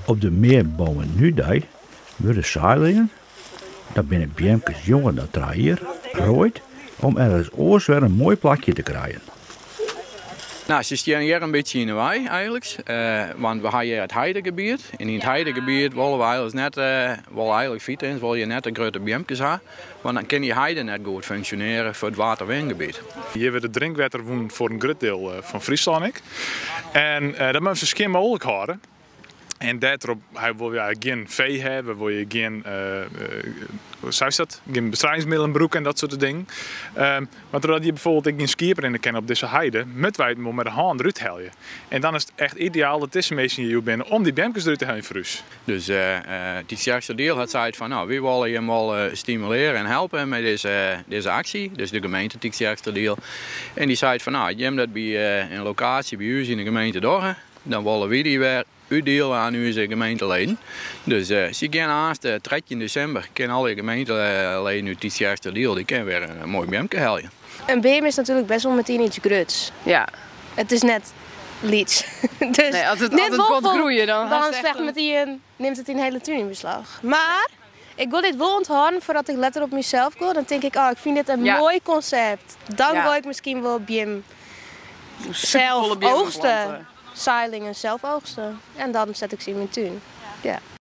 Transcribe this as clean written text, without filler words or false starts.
Op de meerbomen Nudij worden zeilingen, dat binnen Biemkes jonger dan 3 jaar, rooid om ergens oors weer een mooi plakje te krijgen. Nou, ze staan hier een beetje in de wei eigenlijk, want we hebben hier het heidegebied. En in het heidegebied willen we eigenlijk fietsen, wil je net een grote biemkes hebben, want dan kan die heide net goed functioneren voor het waterwingebied. Hier wordt het drinkwater voor een groot deel van Friesland. En dat moeten ze skin mogelijk houden. En daarop wil je geen vee hebben, wil je geen, geen bestrijdingsmiddelen en dat soort dingen. Maar doordat je bijvoorbeeld geen skierper in de ken op deze heide, moeten wij het met de hand eruit halen. En dan is het echt ideaal dat deze mensen hier binnen om die biemkes eruit te halen voor ons. Dus het sterkste deel had gezegd van nou, we willen je mal stimuleren en helpen met deze actie. Dus de gemeente het sterkste deel. En die zei van nou, je hebt dat bij een locatie bij u in de gemeente door. Dan willen we die weer uitdelen aan onze gemeenteleden. Dus ze gaan haast 13 december kunnen alle gemeenteleden uit het sterkste deel die kunnen weer een mooi biemke halen. Een beem is natuurlijk best wel meteen iets groots. Ja. Het is net liets. Dus nee, als het komt groeien dan neemt het een hele tuin in beslag. Maar ik wil dit wel onthouden voordat ik letter op mezelf ga. Dan denk ik, ik vind dit een mooi concept. Dan wil ik misschien wel biem zelf oogsten. Zeilingen zelf oogsten. En dan zet ik ze in mijn tuin. Ja.